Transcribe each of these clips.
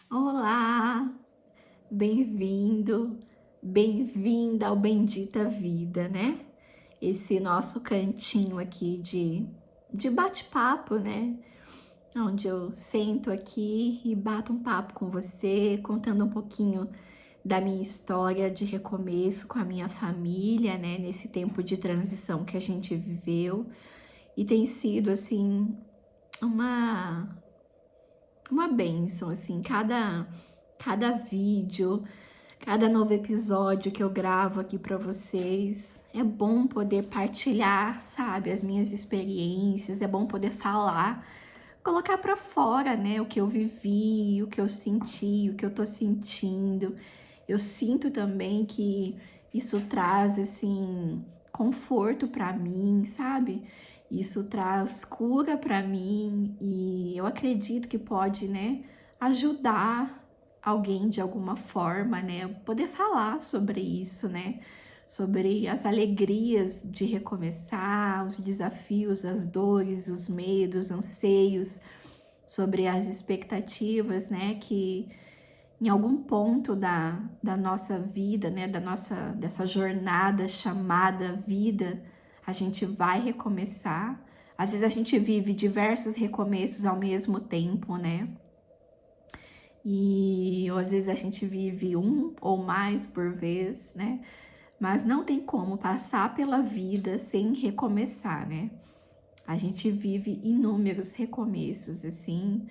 Olá, bem-vindo, bem-vinda ao Bendita Vida, né? Esse nosso cantinho aqui de bate-papo, né? Onde eu sento aqui e bato um papo com você, contando um pouquinho da minha história de recomeço com a minha família, né? Nesse tempo de transição que a gente viveu. E tem sido, assim, uma bênção, assim, cada vídeo, cada novo episódio que eu gravo aqui para vocês. É bom poder partilhar, sabe, as minhas experiências, é bom poder falar, colocar para fora, né, o que eu vivi, o que eu senti, o que eu tô sentindo. Eu sinto também que isso traz, assim, conforto para mim, sabe? Isso traz cura para mim e eu acredito que pode, né, ajudar alguém de alguma forma, né, poder falar sobre isso, né, sobre as alegrias de recomeçar, os desafios, as dores, os medos, anseios, sobre as expectativas, né, que em algum ponto da nossa vida, né, dessa jornada chamada vida, a gente vai recomeçar. Às vezes a gente vive diversos recomeços ao mesmo tempo, né? Ou às vezes a gente vive um ou mais por vez, né? Mas não tem como passar pela vida sem recomeçar, né? A gente vive inúmeros recomeços, assim.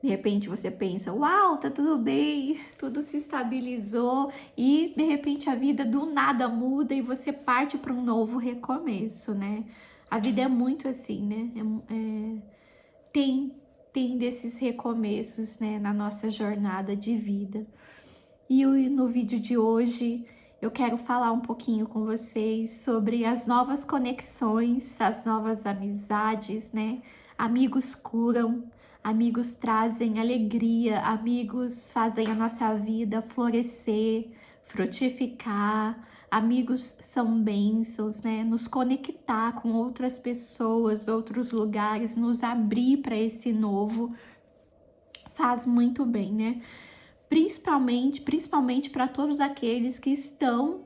De repente você pensa, uau, tá tudo bem, tudo se estabilizou e de repente a vida do nada muda e você parte para um novo recomeço, né? A vida é muito assim, né? Tem, tem desses recomeços, né, na nossa jornada de vida. E no vídeo de hoje eu quero falar um pouquinho com vocês sobre as novas conexões, as novas amizades, né? Amigos curam, amigos trazem alegria, amigos fazem a nossa vida florescer, frutificar. Amigos são bênçãos, né? Nos conectar com outras pessoas, outros lugares, nos abrir para esse novo faz muito bem, né? Principalmente para todos aqueles que estão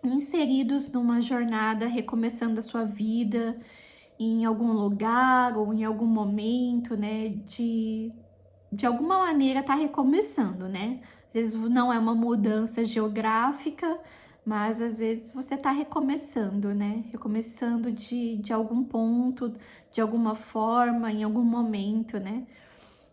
inseridos numa jornada, recomeçando a sua vida em algum lugar ou em algum momento, né, de alguma maneira tá recomeçando, né? Às vezes não é uma mudança geográfica, mas às vezes você tá recomeçando, né? Recomeçando de algum ponto, de alguma forma, em algum momento, né?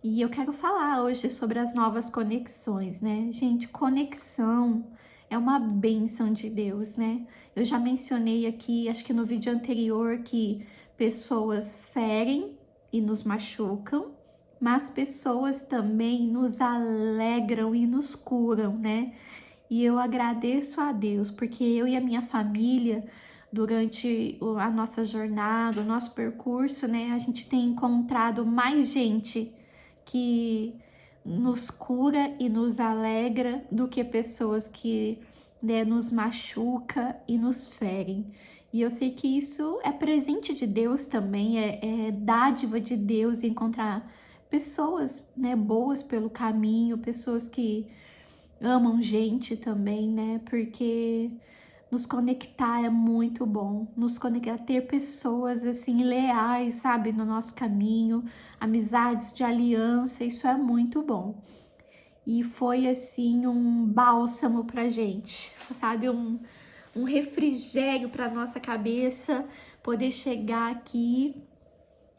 E eu quero falar hoje sobre as novas conexões, né? Gente, conexão é uma bênção de Deus, né? Eu já mencionei aqui, acho que no vídeo anterior, que pessoas ferem e nos machucam, mas pessoas também nos alegram e nos curam, né? E eu agradeço a Deus, porque eu e a minha família, durante a nossa jornada, o nosso percurso, né, a gente tem encontrado mais gente que nos cura e nos alegra do que pessoas que, né, nos machuca e nos ferem. E eu sei que isso é presente de Deus também, é dádiva de Deus encontrar pessoas, né, boas pelo caminho, pessoas que amam gente também, né? Porque nos conectar é muito bom, nos conectar, ter pessoas assim leais, sabe, no nosso caminho, amizades de aliança, isso é muito bom. E foi assim um bálsamo pra gente, sabe, um refrigério pra nossa cabeça poder chegar aqui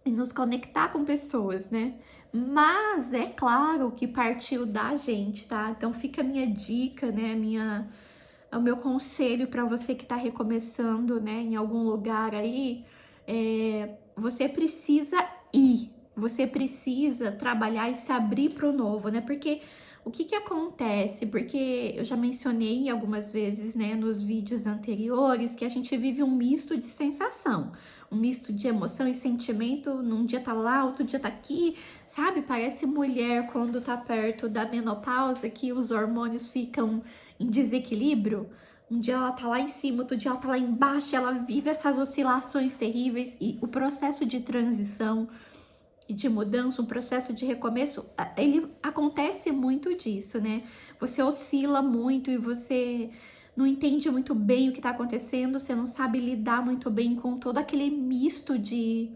e nos conectar com pessoas, né? Mas é claro que partiu da gente, tá? Então fica a minha dica, né? O meu conselho para você que tá recomeçando, né? Em algum lugar aí, você precisa ir, você precisa trabalhar e se abrir para o novo, né? Porque o que acontece? Porque eu já mencionei algumas vezes, né, nos vídeos anteriores, que a gente vive um misto de sensação, um misto de emoção e sentimento. Num dia tá lá, outro dia tá aqui, sabe? Parece mulher quando tá perto da menopausa, que os hormônios ficam em desequilíbrio. Um dia ela tá lá em cima, outro dia ela tá lá embaixo, ela vive essas oscilações terríveis. E o processo de transição e de mudança, um processo de recomeço, ele acontece acontece muito disso, né? Você oscila muito e você não entende muito bem o que tá acontecendo, você não sabe lidar muito bem com todo aquele misto de...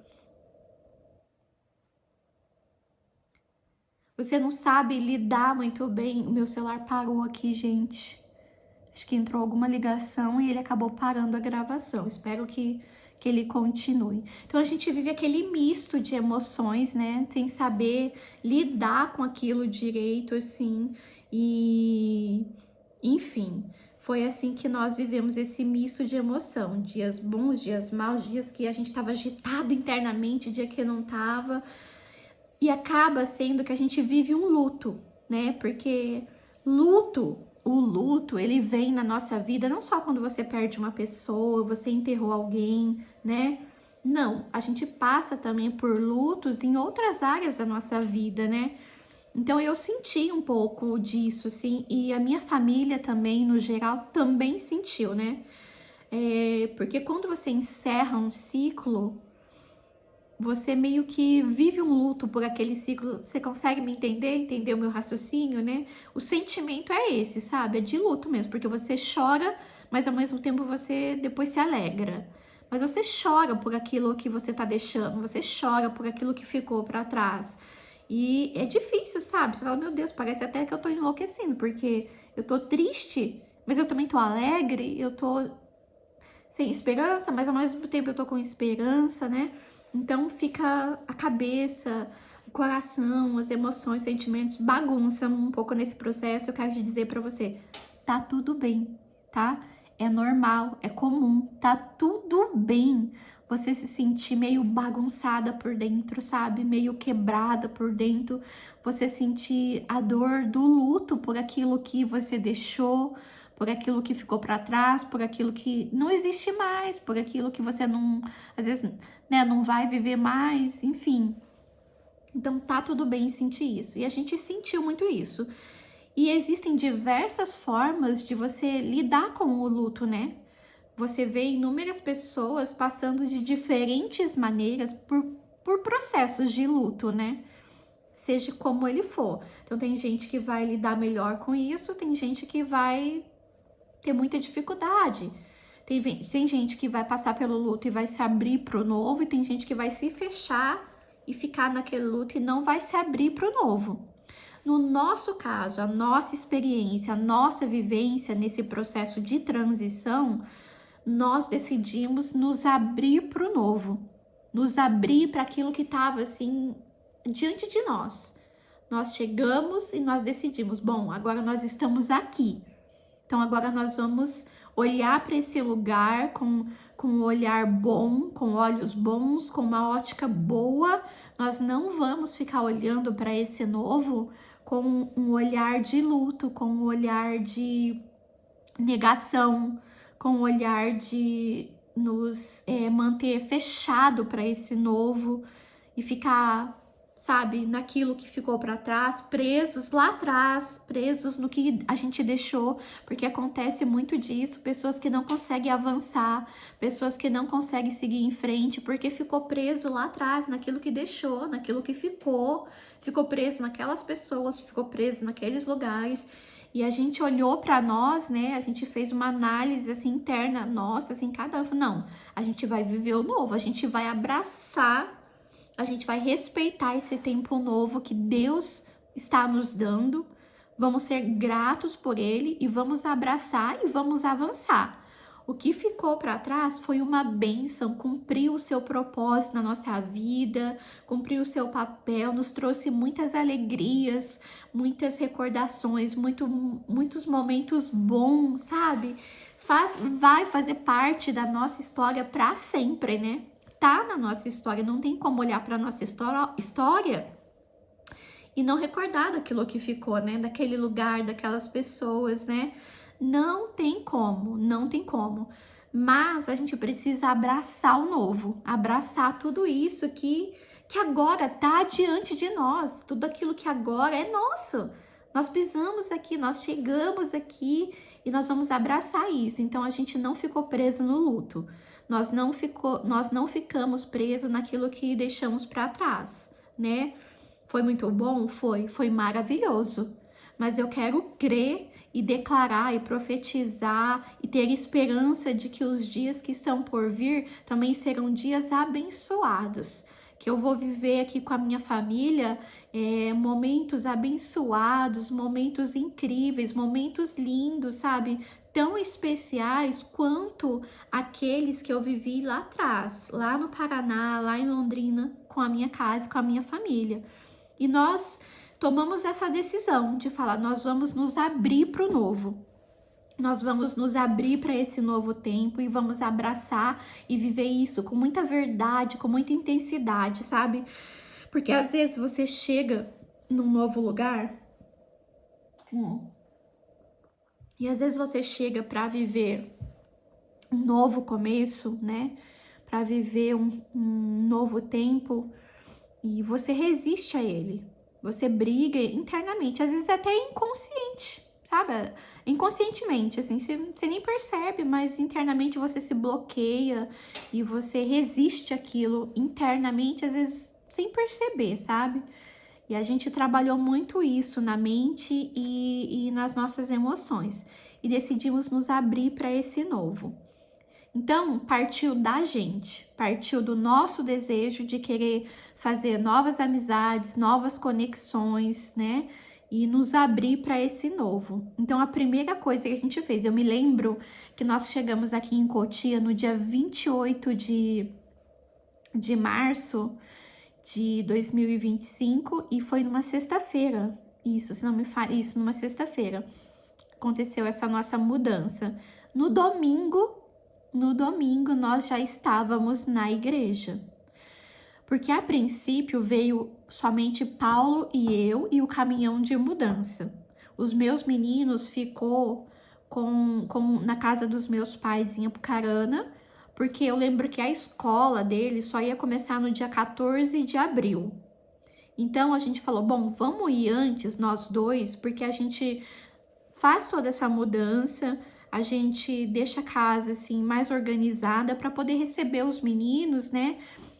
Você não sabe lidar muito bem... O meu celular parou aqui, gente. Acho que entrou alguma ligação e ele acabou parando a gravação. Espero que ele continue. Então, a gente vive aquele misto de emoções, né? Sem saber lidar com aquilo direito, assim. E, enfim, foi assim que nós vivemos esse misto de emoção. Dias bons, dias maus, dias que a gente estava agitado internamente, dia que não estava. E acaba sendo que a gente vive um luto, né? Porque o luto, ele vem na nossa vida não só quando você perde uma pessoa, você enterrou alguém, né? Não, a gente passa também por lutos em outras áreas da nossa vida, né? Então eu senti um pouco disso, assim, e a minha família também, no geral, também sentiu, né? Porque quando você encerra um ciclo, você meio que vive um luto por aquele ciclo. Você consegue me entender? Entender o meu raciocínio, né? O sentimento é esse, sabe? É de luto mesmo, porque você chora, mas ao mesmo tempo você depois se alegra. Mas você chora por aquilo que você tá deixando, você chora por aquilo que ficou pra trás. E é difícil, sabe? Você fala, meu Deus, parece até que eu tô enlouquecendo, porque eu tô triste, mas eu também tô alegre, eu tô sem esperança, mas ao mesmo tempo eu tô com esperança, né? Então fica a cabeça, o coração, as emoções, os sentimentos bagunçam um pouco nesse processo. Eu quero te dizer pra você, tá tudo bem, tá? É normal, é comum, tá tudo bem você se sentir meio bagunçada por dentro, sabe? Meio quebrada por dentro, você sentir a dor do luto por aquilo que você deixou, por aquilo que ficou para trás, por aquilo que não existe mais, por aquilo que você não, às vezes, né, não vai viver mais, enfim. Então tá tudo bem sentir isso. E a gente sentiu muito isso. E existem diversas formas de você lidar com o luto, né? Você vê inúmeras pessoas passando de diferentes maneiras por processos de luto, né? Seja como ele for. Então tem gente que vai lidar melhor com isso, tem gente que vai ter muita dificuldade. Tem gente que vai passar pelo luto e vai se abrir pro novo, e tem gente que vai se fechar e ficar naquele luto e não vai se abrir pro novo. No nosso caso, a nossa experiência, a nossa vivência nesse processo de transição, nós decidimos nos abrir pro novo, nos abrir para aquilo que estava assim diante de nós. Nós chegamos e nós decidimos, bom, agora nós estamos aqui. Então agora nós vamos olhar para esse lugar com um olhar bom, com olhos bons, com uma ótica boa. Nós não vamos ficar olhando para esse novo com um olhar de luto, com um olhar de negação, com um olhar de nos manter fechado para esse novo e ficar, sabe, naquilo que ficou para trás, presos lá atrás, presos no que a gente deixou, porque acontece muito disso, pessoas que não conseguem avançar, pessoas que não conseguem seguir em frente, porque ficou preso lá atrás, naquilo que deixou, naquilo que ficou preso naquelas pessoas, ficou preso naqueles lugares. E a gente olhou para nós, né? A gente fez uma análise assim interna nossa, assim, cada um, não, a gente vai viver o novo, a gente vai abraçar, a gente vai respeitar esse tempo novo que Deus está nos dando, vamos ser gratos por ele e vamos abraçar e vamos avançar. O que ficou para trás foi uma bênção, cumpriu o seu propósito na nossa vida, cumpriu o seu papel, nos trouxe muitas alegrias, muitas recordações, muitos momentos bons, sabe? Vai fazer parte da nossa história para sempre, né? Tá na nossa história, não tem como olhar para nossa história e não recordar daquilo que ficou, né? Daquele lugar, daquelas pessoas, né? Não tem como, não tem como. Mas a gente precisa abraçar o novo, abraçar tudo isso que agora tá diante de nós, tudo aquilo que agora é nosso. Nós pisamos aqui, nós chegamos aqui e nós vamos abraçar isso. Então a gente não ficou preso no luto. Nós não ficamos presos naquilo que deixamos para trás, né? Foi muito bom? Foi maravilhoso. Mas eu quero crer e declarar e profetizar e ter esperança de que os dias que estão por vir também serão dias abençoados. Que eu vou viver aqui com a minha família momentos abençoados, momentos incríveis, momentos lindos, sabe? Tão especiais quanto aqueles que eu vivi lá atrás, lá no Paraná, lá em Londrina, com a minha casa, com a minha família. E nós tomamos essa decisão de falar, nós vamos nos abrir para o novo. Nós vamos nos abrir para esse novo tempo e vamos abraçar e viver isso com muita verdade, com muita intensidade, sabe? Porque às vezes você chega num novo lugar e às vezes você chega para viver um novo começo, né? Para viver um novo tempo e você resiste a ele. Você briga internamente, às vezes até inconsciente, sabe? Inconscientemente, assim, você nem percebe, mas internamente você se bloqueia e você resiste àquilo internamente, às vezes sem perceber, sabe? E a gente trabalhou muito isso na mente e nas nossas emoções. E decidimos nos abrir para esse novo. Então, partiu da gente, partiu do nosso desejo de querer fazer novas amizades, novas conexões, né? E nos abrir para esse novo. Então, a primeira coisa que a gente fez, eu me lembro que nós chegamos aqui em Cotia no dia 28 de março de 2025 e foi numa sexta-feira. Isso, se não me fala, isso, numa sexta-feira aconteceu essa nossa mudança. No domingo nós já estávamos na igreja. Porque a princípio veio somente Paulo e eu e o caminhão de mudança. Os meus meninos ficou na casa dos meus pais em Apucarana, porque eu lembro que a escola deles só ia começar no dia 14 de abril. Então a gente falou, bom, vamos ir antes nós dois, porque a gente faz toda essa mudança, a gente deixa a casa assim mais organizada para poder receber os meninos, né?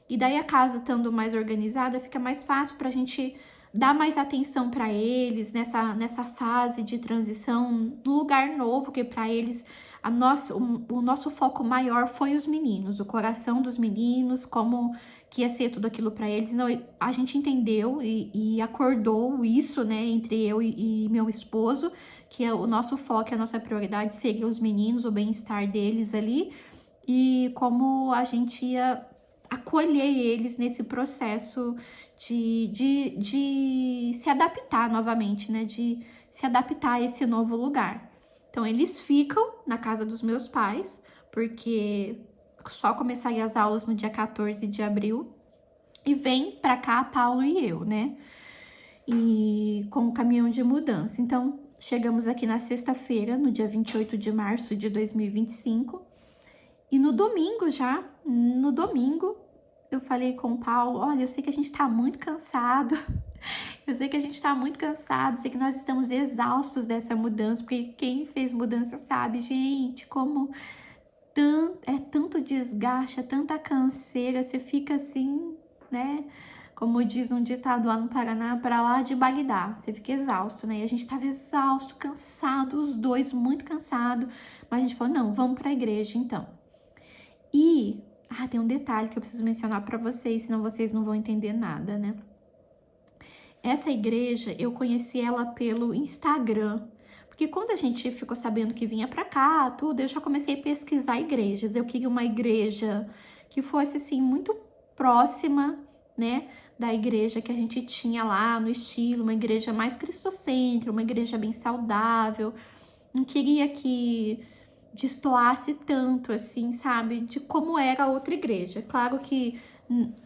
E daí a casa estando mais organizada, fica mais fácil para a gente dar mais atenção para eles nessa fase de transição, no lugar novo, que para eles o nosso foco maior foi os meninos, o coração dos meninos, como que ia ser tudo aquilo para eles. Não, a gente entendeu e acordou isso, né, entre eu e meu esposo, que o nosso foco, a nossa prioridade seria os meninos, o bem-estar deles ali, e como a gente ia acolher eles nesse processo de se adaptar novamente, né? De se adaptar a esse novo lugar. Então, eles ficam na casa dos meus pais, porque só começaria as aulas no dia 14 de abril, e vem pra cá Paulo e eu, né? E com o caminhão de mudança. Então, chegamos aqui na sexta-feira, no dia 28 de março de 2025, e no domingo, eu falei com o Paulo, olha, eu sei que a gente tá muito cansado, sei que nós estamos exaustos dessa mudança, porque quem fez mudança sabe, gente, como é tanto desgaste, é tanta canseira, você fica assim, né? Como diz um ditado lá no Paraná, para lá de Bagdá, você fica exausto, né? E a gente tava exausto, cansado, os dois muito cansados, mas a gente falou, não, vamos pra igreja então. E tem um detalhe que eu preciso mencionar para vocês, senão vocês não vão entender nada, né? Essa igreja, eu conheci ela pelo Instagram, porque quando a gente ficou sabendo que vinha para cá, tudo, eu já comecei a pesquisar igrejas. Eu queria uma igreja que fosse, assim, muito próxima, né, da igreja que a gente tinha lá no estilo, uma igreja mais cristocêntrica, uma igreja bem saudável. Não queria que destoasse tanto, assim, sabe, de como era a outra igreja. Claro que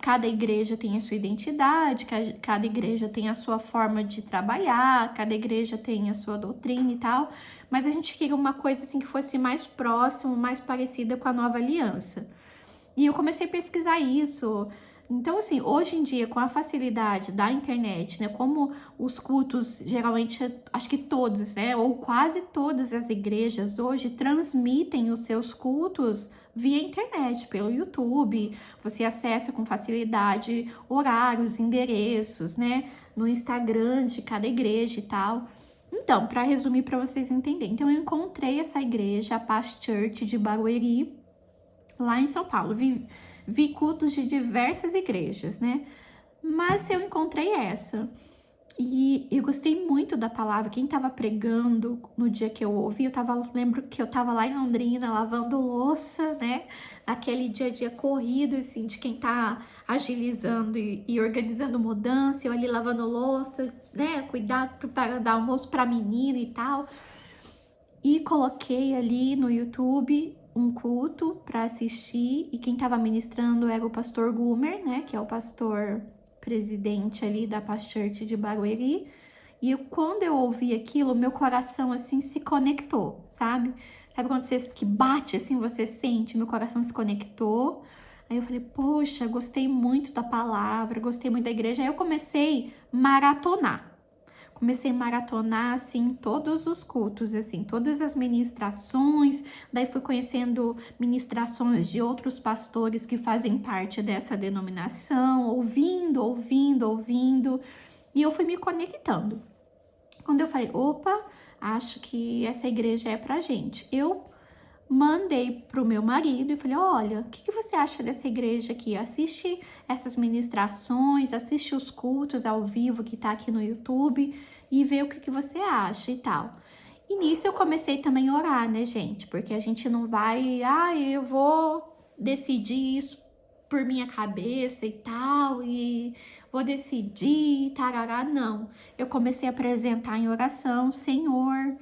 cada igreja tem a sua identidade, cada igreja tem a sua forma de trabalhar, cada igreja tem a sua doutrina e tal, mas a gente queria uma coisa assim que fosse mais próximo, mais parecida com a nova aliança. E eu comecei a pesquisar isso. Então, assim, hoje em dia, com a facilidade da internet, né, como os cultos, geralmente, acho que todos, né, ou quase todas as igrejas hoje transmitem os seus cultos via internet, pelo YouTube, você acessa com facilidade horários, endereços, né, no Instagram de cada igreja e tal. Então, para resumir para vocês entenderem, então eu encontrei essa igreja, a Paz Church de Barueri, lá em São Paulo. Vi cultos de diversas igrejas, né? Mas eu encontrei essa. E eu gostei muito da palavra. Quem estava pregando no dia que eu ouvi, lembro que eu estava lá em Londrina lavando louça, né? Aquele dia a dia corrido, assim, de quem tá agilizando e organizando mudança. Eu ali lavando louça, né? Cuidado para dar almoço para menina e tal. E coloquei ali no YouTube um culto para assistir. E quem estava ministrando era o pastor Gumer, né? Que é o pastor presidente ali da Paz Church de Barueri. E quando eu ouvi aquilo, meu coração assim se conectou, sabe? Sabe quando você que bate assim, você sente, meu coração se conectou. Aí eu falei, poxa, gostei muito da palavra, gostei muito da igreja. Aí eu comecei a maratonar. Comecei a maratonar, assim, todos os cultos, assim, todas as ministrações. Daí fui conhecendo ministrações de outros pastores que fazem parte dessa denominação, ouvindo. E eu fui me conectando. Quando eu falei, opa, acho que essa igreja é pra gente. Eu mandei pro meu marido e falei, olha, o que você acha dessa igreja aqui? Assiste essas ministrações, assiste os cultos ao vivo que tá aqui no YouTube e vê o que você acha e tal. E nisso eu comecei também a orar, né, gente? Porque a gente não vai, eu vou decidir isso por minha cabeça e tal, e vou decidir, tarará, não. Eu comecei a apresentar em oração, Senhor,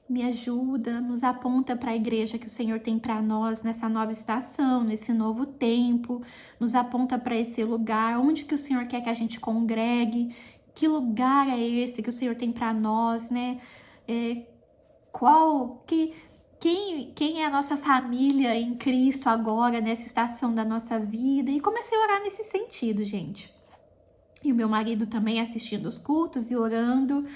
me ajuda, nos aponta para a igreja que o Senhor tem para nós nessa nova estação, nesse novo tempo, nos aponta para esse lugar, onde que o Senhor quer que a gente congregue, que lugar é esse que o Senhor tem para nós, né? Quem é a nossa família em Cristo agora, nessa estação da nossa vida? E comecei a orar nesse sentido, gente. E o meu marido também assistindo os cultos e orando.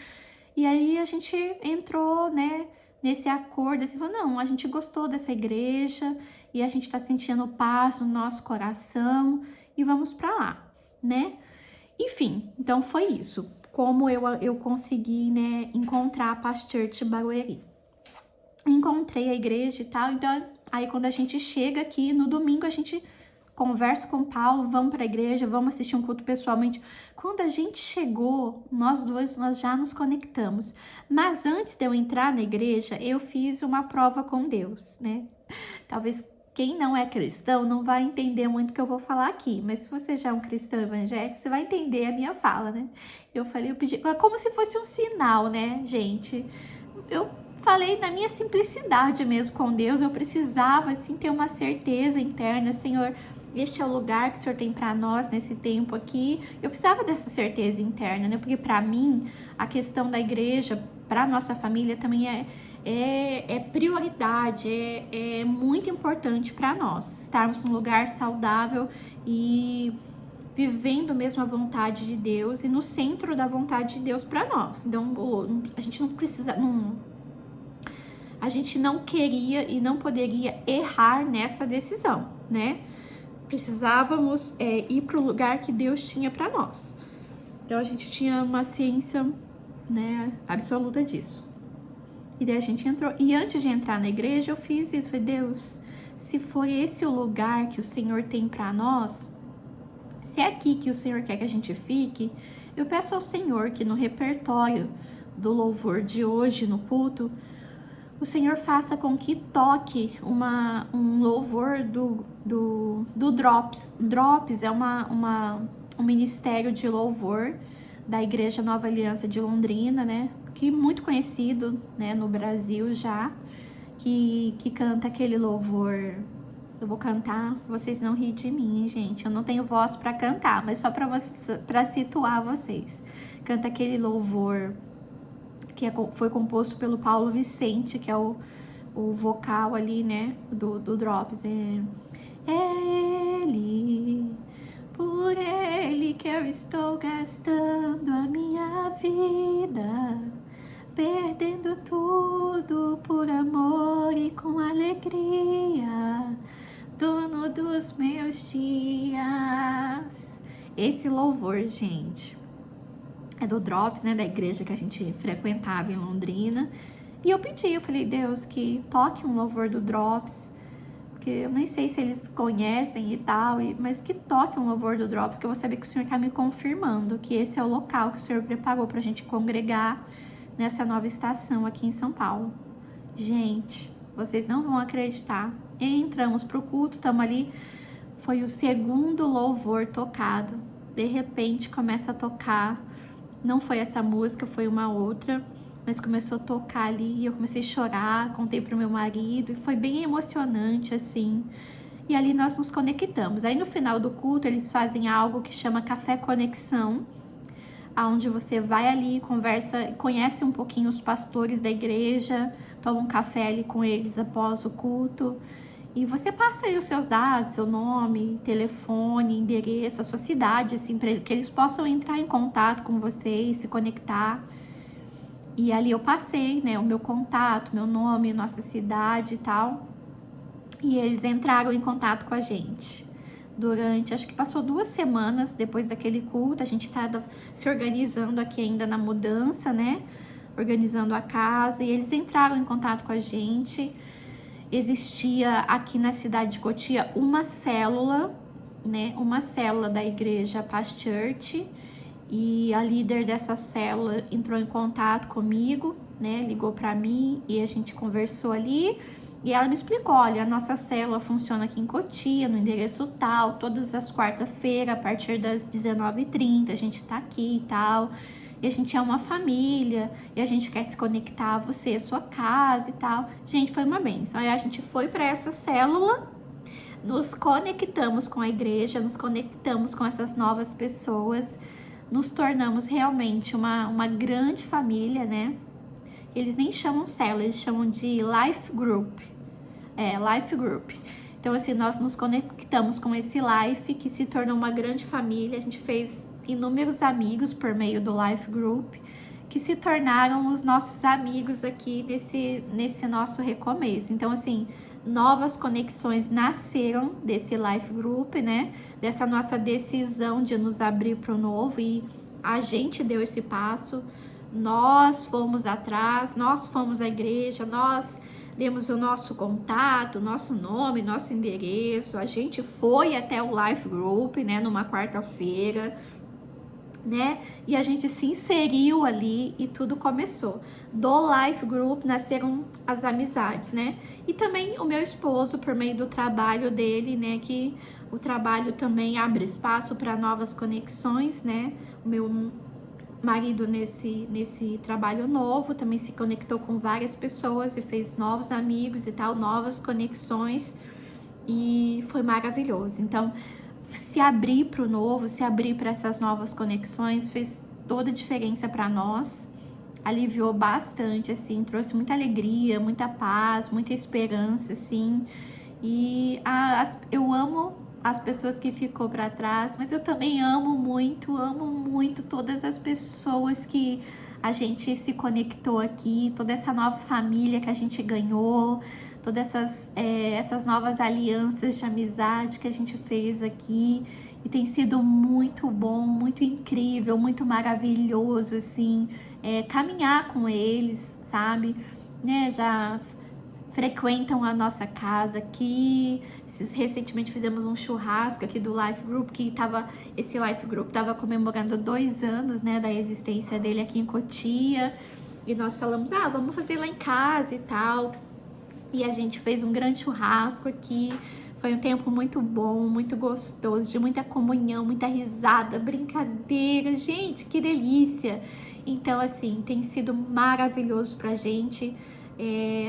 E aí a gente entrou, né, nesse acordo, assim, falou, não, a gente gostou dessa igreja e a gente tá sentindo paz no nosso coração e vamos pra lá, né? Enfim, então foi isso, como eu consegui, né, encontrar a Paz Church Barueri. Encontrei a igreja e tal, então aí quando a gente chega aqui, no domingo a gente converso com o Paulo, vamos para a igreja, vamos assistir um culto pessoalmente. Quando a gente chegou, nós já nos conectamos. Mas antes de eu entrar na igreja, eu fiz uma prova com Deus, né? Talvez quem não é cristão não vai entender muito o que eu vou falar aqui, mas se você já é um cristão evangélico, você vai entender a minha fala, né? Eu pedi, é como se fosse um sinal, né, gente? Eu falei na minha simplicidade mesmo com Deus, eu precisava, assim, ter uma certeza interna, Senhor, este é o lugar que o Senhor tem para nós nesse tempo aqui. Eu precisava dessa certeza interna, né? Porque para mim, a questão da igreja, para nossa família também é prioridade, é muito importante para nós estarmos num lugar saudável e vivendo mesmo a vontade de Deus e no centro da vontade de Deus para nós. Então, a gente não precisa, a gente não queria e não poderia errar nessa decisão, né? Precisávamos ir para o lugar que Deus tinha para nós. Então a gente tinha uma ciência, né, absoluta disso. E daí a gente entrou. E antes de entrar na igreja, eu fiz isso. Falei, Deus, se for esse o lugar que o Senhor tem para nós, se é aqui que o Senhor quer que a gente fique, eu peço ao Senhor que no repertório do louvor de hoje no culto, o Senhor faça com que toque um louvor do Drops. Drops é um ministério de louvor da Igreja Nova Aliança de Londrina, né? Que muito conhecido, né, no Brasil já, que canta aquele louvor. Eu vou cantar, vocês não rirem de mim, hein, gente? Eu não tenho voz para cantar, mas só para situar vocês. Canta aquele louvor que foi composto pelo Paulo Vicente, que é o vocal ali, né, do Drops. É ele, por ele que eu estou gastando a minha vida, perdendo tudo por amor e com alegria, dono dos meus dias. Esse louvor, gente, é do Drops, né, da igreja que a gente frequentava em Londrina. E eu pedi, eu falei, Deus, que toque um louvor do Drops, porque eu nem sei se eles conhecem e tal, mas que toque um louvor do Drops, que eu vou saber que o Senhor está me confirmando que esse é o local que o Senhor preparou para a gente congregar nessa nova estação aqui em São Paulo. Gente, vocês não vão acreditar. Entramos pro culto, estamos ali, foi o segundo louvor tocado. De repente começa a tocar, não foi essa música, foi uma outra, mas começou a tocar ali e eu comecei a chorar, contei pro meu marido e foi bem emocionante assim. E ali nós nos conectamos. Aí no final do culto eles fazem algo que chama Café Conexão, aonde você vai ali, conversa, conhece um pouquinho os pastores da igreja, toma um café ali com eles após o culto. E você passa aí os seus dados, seu nome, telefone, endereço, a sua cidade, assim, para que eles possam entrar em contato com você e se conectar. E ali eu passei, né, o meu contato, meu nome, nossa cidade e tal. E eles entraram em contato com a gente. Durante, acho que passou 2 semanas depois daquele culto, a gente estava se organizando aqui ainda na mudança, né? Organizando a casa, e eles entraram em contato com a gente. Existia aqui na cidade de Cotia uma célula, né? Uma célula da igreja Paz Church, e a líder dessa célula entrou em contato comigo, né? Ligou para mim e a gente conversou ali. E ela me explicou, olha, a nossa célula funciona aqui em Cotia, no endereço tal, todas as quarta-feiras, a partir das 19h30, a gente tá aqui e tal. E a gente é uma família, e a gente quer se conectar a você, a sua casa e tal. Gente, foi uma bênção. Aí a gente foi para essa célula, nos conectamos com a igreja, nos conectamos com essas novas pessoas, nos tornamos realmente uma grande família, né? Eles nem chamam célula, eles chamam de Life Group. Life Group. Então, assim, nós nos conectamos com esse Life, que se tornou uma grande família. A gente fez inúmeros amigos por meio do Life Group, que se tornaram os nossos amigos aqui nesse nosso recomeço. Então, assim, novas conexões nasceram desse Life Group, né? Dessa nossa decisão de nos abrir para o novo, e a gente deu esse passo. Nós fomos atrás, nós fomos à igreja, nós demos o nosso contato, nosso nome, nosso endereço. A gente foi até o Life Group, né, numa quarta-feira, né? E a gente se inseriu ali e tudo começou. Do Life Group nasceram as amizades, né? E também o meu esposo, por meio do trabalho dele, né, que o trabalho também abre espaço para novas conexões, né? O meu marido nesse trabalho novo também se conectou com várias pessoas e fez novos amigos e tal, novas conexões, e foi maravilhoso. Então, se abrir para o novo, se abrir para essas novas conexões fez toda a diferença para nós, aliviou bastante, assim, trouxe muita alegria, muita paz, muita esperança, assim, e eu amo as pessoas que ficou para trás, mas eu também amo muito todas as pessoas que a gente se conectou aqui, toda essa nova família que a gente ganhou, todas essas novas alianças de amizade que a gente fez aqui, e tem sido muito bom, muito incrível, muito maravilhoso, assim, caminhar com eles, sabe, né, já frequentam a nossa casa aqui. Recentemente fizemos um churrasco aqui do Life Group, esse Life Group estava comemorando 2 anos, né, da existência dele aqui em Cotia, e nós falamos, vamos fazer lá em casa e tal, e a gente fez um grande churrasco aqui. Foi um tempo muito bom, muito gostoso, de muita comunhão, muita risada, brincadeira, gente, que delícia. Então, assim, tem sido maravilhoso pra gente,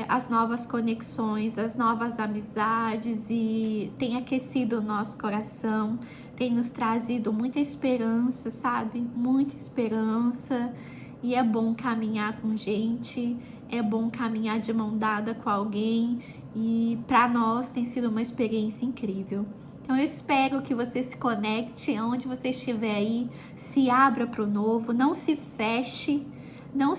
as novas conexões, as novas amizades, e tem aquecido o nosso coração, tem nos trazido muita esperança, sabe? Muita esperança, e é bom caminhar com gente, é bom caminhar de mão dada com alguém, e para nós tem sido uma experiência incrível. Então eu espero que você se conecte aonde você estiver aí, se abra para o novo, não se feche, não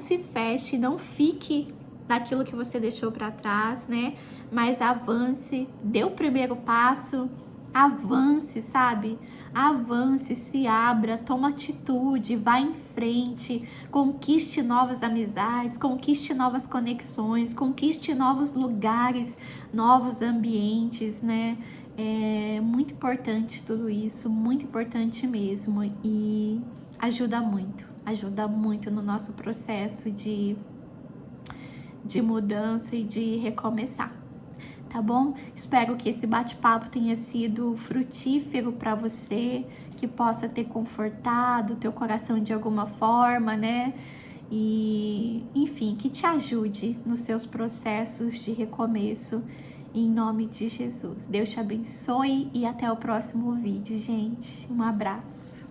fique daquilo que você deixou para trás, né? Mas avance, dê o primeiro passo, avance, sabe? Avance, se abra, toma atitude, vá em frente, conquiste novas amizades, conquiste novas conexões, conquiste novos lugares, novos ambientes, né? É muito importante tudo isso, muito importante mesmo, e ajuda muito no nosso processo de mudança e de recomeçar. Tá bom? Espero que esse bate-papo tenha sido frutífero para você, que possa ter confortado o teu coração de alguma forma, né? E, enfim, que te ajude nos seus processos de recomeço, em nome de Jesus. Deus te abençoe e até o próximo vídeo, gente. Um abraço.